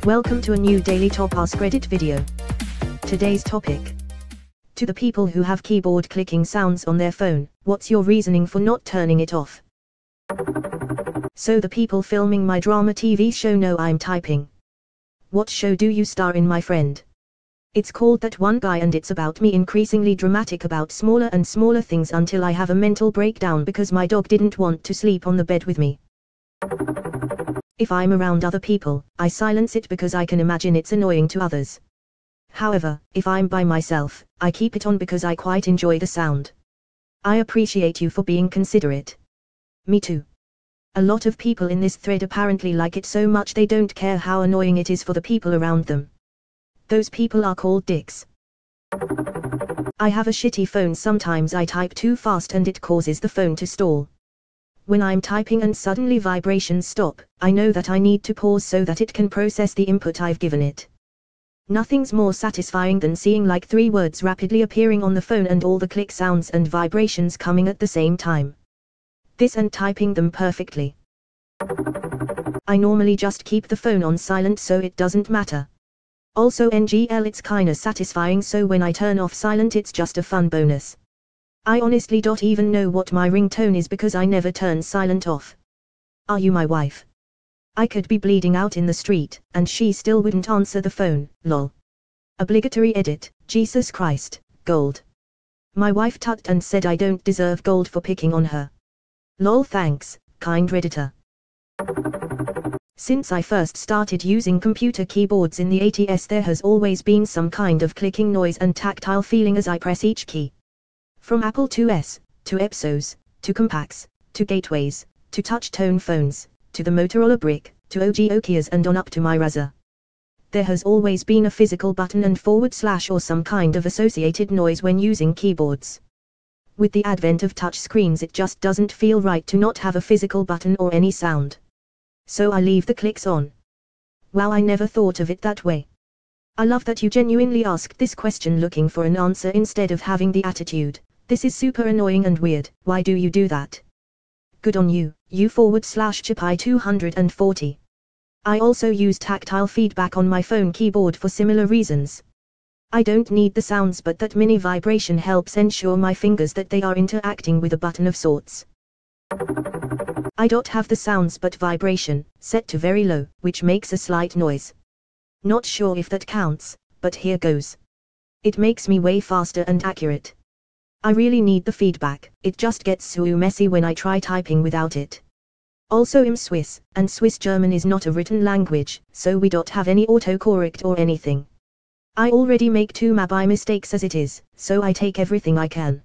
Welcome to a new Daily Top Askreddit video. Today's topic. To the people who have keyboard clicking sounds on their phone, what's your reasoning for not turning it off? So the people filming my drama TV show know I'm typing. What show do you star in, my friend? It's called That One Guy, and it's about me increasingly dramatic about smaller and smaller things until I have a mental breakdown because my dog didn't want to sleep on the bed with me. If I'm around other people, I silence it because I can imagine it's annoying to others. However, if I'm by myself, I keep it on because I quite enjoy the sound. I appreciate you for being considerate. Me too. A lot of people in this thread apparently like it so much they don't care how annoying it is for the people around them. Those people are called dicks. I have a shitty phone. Sometimes I type too fast and it causes the phone to stall. When I'm typing and suddenly vibrations stop, I know that I need to pause so that it can process the input I've given it. Nothing's more satisfying than seeing like 3 words rapidly appearing on the phone and all the click sounds and vibrations coming at the same time. This and typing them perfectly. I normally just keep the phone on silent so it doesn't matter. Also NGL, it's kinda satisfying, so when I turn off silent it's just a fun bonus. I honestly don't even know what my ringtone is because I never turn silent off. Are you my wife? I could be bleeding out in the street, and she still wouldn't answer the phone, lol. Obligatory edit, Jesus Christ, gold. My wife tucked and said I don't deserve gold for picking on her. Lol, thanks, kind Redditor. Since I first started using computer keyboards in the 80s, there has always been some kind of clicking noise and tactile feeling as I press each key. From Apple IIs, to Epsos, to Compaqs, to Gateways, to touch-tone phones, to the Motorola Brick, to OG Nokias and on up to my Razr. There has always been a physical button and / or some kind of associated noise when using keyboards. With the advent of touch screens, it just doesn't feel right to not have a physical button or any sound. So I leave the clicks on. Wow, I never thought of it that way. I love that you genuinely asked this question looking for an answer instead of having the attitude, "This is super annoying and weird, why do you do that?" Good on you, /Chipai 240. I also use tactile feedback on my phone keyboard for similar reasons. I don't need the sounds, but that mini vibration helps ensure my fingers that they are interacting with a button of sorts. I don't have the sounds but vibration, set to very low, which makes a slight noise. Not sure if that counts, but here goes. It makes me way faster and accurate. I really need the feedback, it just gets so messy when I try typing without it. Also I'm Swiss, and Swiss German is not a written language, so we don't have any autocorrect or anything. I already make too many mistakes as it is, so I take everything I can.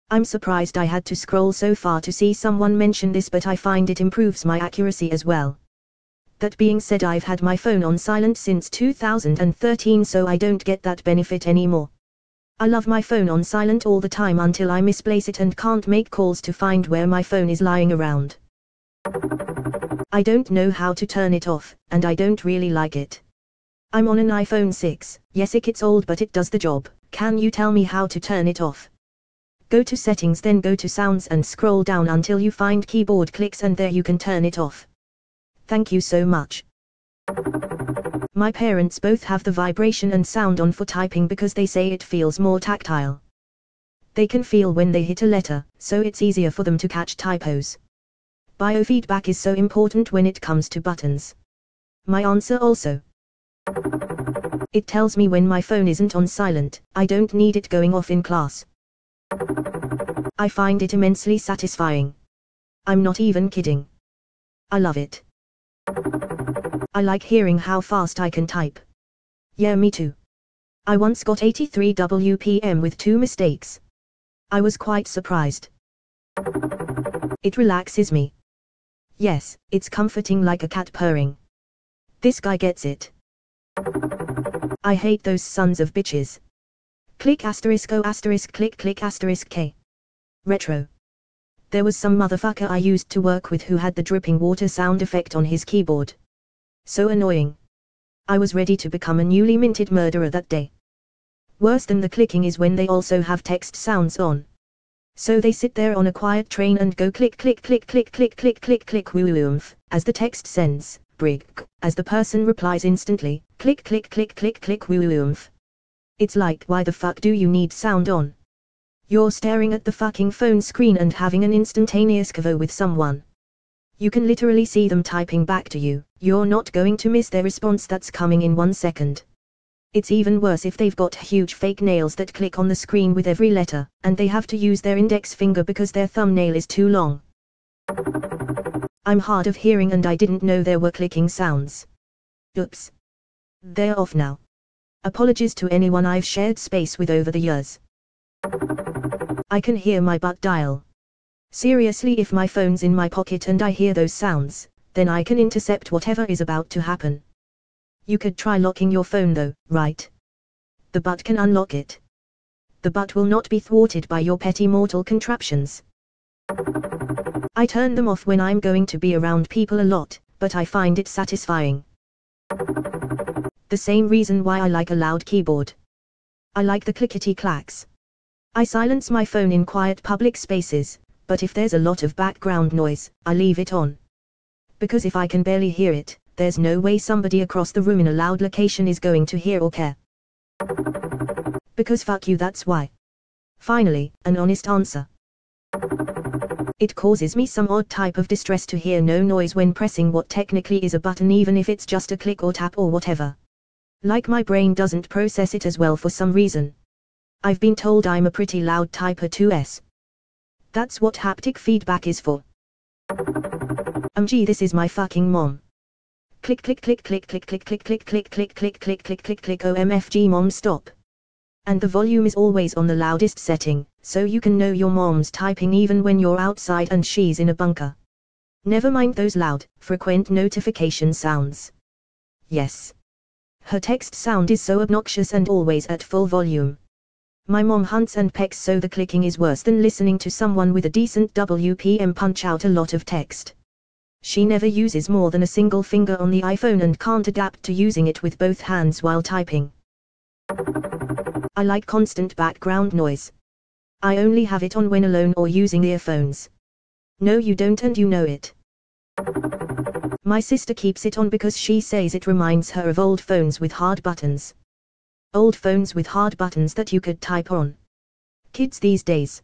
I'm surprised I had to scroll so far to see someone mention this, but I find it improves my accuracy as well. That being said, I've had my phone on silent since 2013, so I don't get that benefit anymore. I love my phone on silent all the time until I misplace it and can't make calls to find where my phone is lying around. I don't know how to turn it off, and I don't really like it. I'm on an iPhone 6, yes it's old but it does the job. Can you tell me how to turn it off? Go to settings, then go to sounds and scroll down until you find keyboard clicks, and there you can turn it off. Thank you so much. My parents both have the vibration and sound on for typing because they say it feels more tactile. They can feel when they hit a letter, so it's easier for them to catch typos. Biofeedback is so important when it comes to buttons. My answer also. It tells me when my phone isn't on silent. I don't need it going off in class. I find it immensely satisfying. I'm not even kidding. I love it. I like hearing how fast I can type. Yeah, me too. I once got 83 WPM with 2 mistakes. I was quite surprised. It relaxes me. Yes, it's comforting like a cat purring. This guy gets it. I hate those sons of bitches. Click *O** click click *K. Retro. There was some motherfucker I used to work with who had the dripping water sound effect on his keyboard. So annoying. I was ready to become a newly minted murderer that day. Worse than the clicking is when they also have text sounds on. So they sit there on a quiet train and go click click click click click click click click woo oomph, as the text sends, brick, as the person replies instantly, click click click click click woo-oomph. It's like, why the fuck do you need sound on? You're staring at the fucking phone screen and having an instantaneous convo with someone. You can literally see them typing back to you, you're not going to miss their response that's coming in 1 second. It's even worse if they've got huge fake nails that click on the screen with every letter, and they have to use their index finger because their thumbnail is too long. I'm hard of hearing and I didn't know there were clicking sounds. Oops. They're off now. Apologies to anyone I've shared space with over the years. I can hear my butt dial. Seriously, if my phone's in my pocket and I hear those sounds, then I can intercept whatever is about to happen. You could try locking your phone though, right? The butt can unlock it. The butt will not be thwarted by your petty mortal contraptions. I turn them off when I'm going to be around people a lot, but I find it satisfying. The same reason why I like a loud keyboard. I like the clickety-clacks. I silence my phone in quiet public spaces, but if there's a lot of background noise, I leave it on. Because if I can barely hear it, there's no way somebody across the room in a loud location is going to hear or care. Because fuck you, that's why. Finally, an honest answer. It causes me some odd type of distress to hear no noise when pressing what technically is a button, even if it's just a click or tap or whatever. Like my brain doesn't process it as well for some reason. I've been told I'm a pretty loud typer 2s. That's what haptic feedback is for. Gee, this is my fucking mom. Click click click click click click click click click click click click click click click OMFG mom, stop. And the volume is always on the loudest setting, so you can know your mom's typing even when you're outside and she's in a bunker. Never mind those loud, frequent notification sounds. Yes. Her text sound is so obnoxious and always at full volume. My mom hunts and pecks, so the clicking is worse than listening to someone with a decent WPM punch out a lot of text. She never uses more than a single finger on the iPhone and can't adapt to using it with both hands while typing. I like constant background noise. I only have it on when alone or using earphones. No, you don't, and you know it. My sister keeps it on because she says it reminds her of old phones with hard buttons. Old phones with hard buttons that you could type on. Kids these days.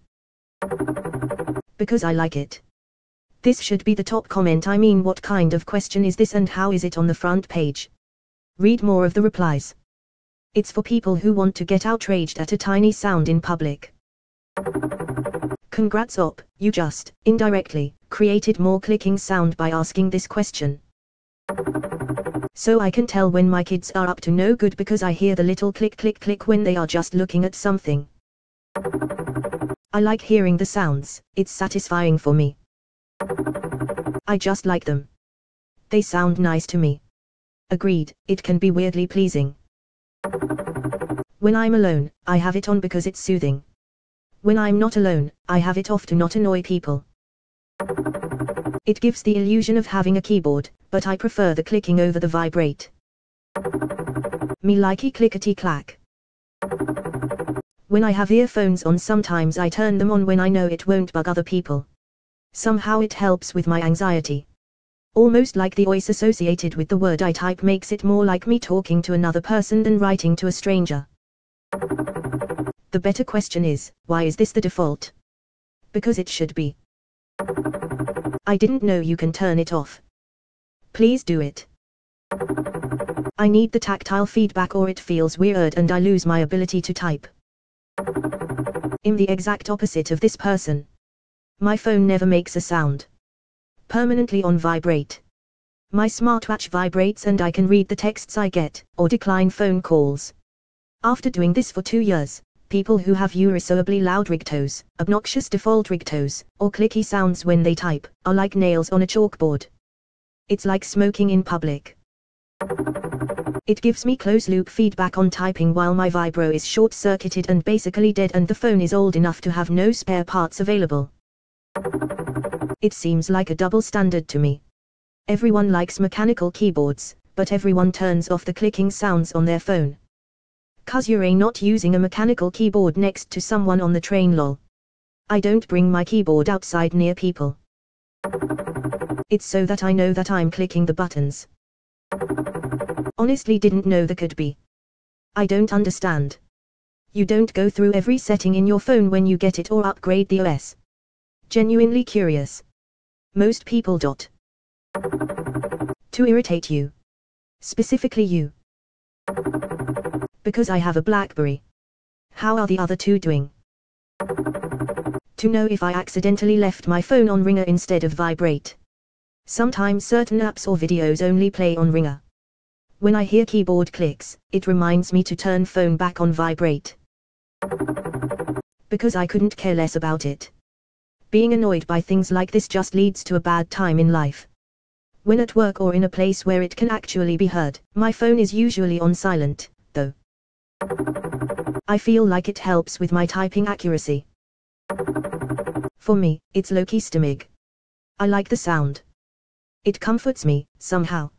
Because I like it. This should be the top comment. I mean, what kind of question is this and how is it on the front page? Read more of the replies. It's for people who want to get outraged at a tiny sound in public. Congrats op, you just, indirectly, created more clicking sound by asking this question. So I can tell when my kids are up to no good because I hear the little click click click when they are just looking at something. I like hearing the sounds, it's satisfying for me. I just like them. They sound nice to me. Agreed, it can be weirdly pleasing. When I'm alone, I have it on because it's soothing. When I'm not alone, I have it off to not annoy people. It gives the illusion of having a keyboard, but I prefer the clicking over the vibrate. Me likey clickety clack. When I have earphones on, sometimes I turn them on when I know it won't bug other people. Somehow it helps with my anxiety. Almost like the voice associated with the word I type makes it more like me talking to another person than writing to a stranger. The better question is, why is this the default? Because it should be. I didn't know you can turn it off. Please do it. I need the tactile feedback or it feels weird and I lose my ability to type. I'm the exact opposite of this person. My phone never makes a sound. Permanently on vibrate. My smartwatch vibrates and I can read the texts I get, or decline phone calls. After doing this for 2 years, people who have irresolubly loud ringtones, obnoxious default ringtones, or clicky sounds when they type, are like nails on a chalkboard. It's like smoking in public. It gives me closed-loop feedback on typing while my vibro is short-circuited and basically dead and the phone is old enough to have no spare parts available. It seems like a double standard to me. Everyone likes mechanical keyboards, but everyone turns off the clicking sounds on their phone. 'Cause you're not using a mechanical keyboard next to someone on the train, lol. I don't bring my keyboard outside near people. It's so that I know that I'm clicking the buttons. Honestly didn't know there could be. I don't understand. You don't go through every setting in your phone when you get it or upgrade the OS. Genuinely curious. Most people. To irritate you. Specifically you. Because I have a BlackBerry. How are the other two doing? To know if I accidentally left my phone on ringer instead of vibrate. Sometimes certain apps or videos only play on ringer. When I hear keyboard clicks, it reminds me to turn phone back on vibrate. Because I couldn't care less about it. Being annoyed by things like this just leads to a bad time in life. When at work or in a place where it can actually be heard, my phone is usually on silent, though. I feel like it helps with my typing accuracy. For me, it's low-key stimmig. I like the sound. It comforts me, somehow.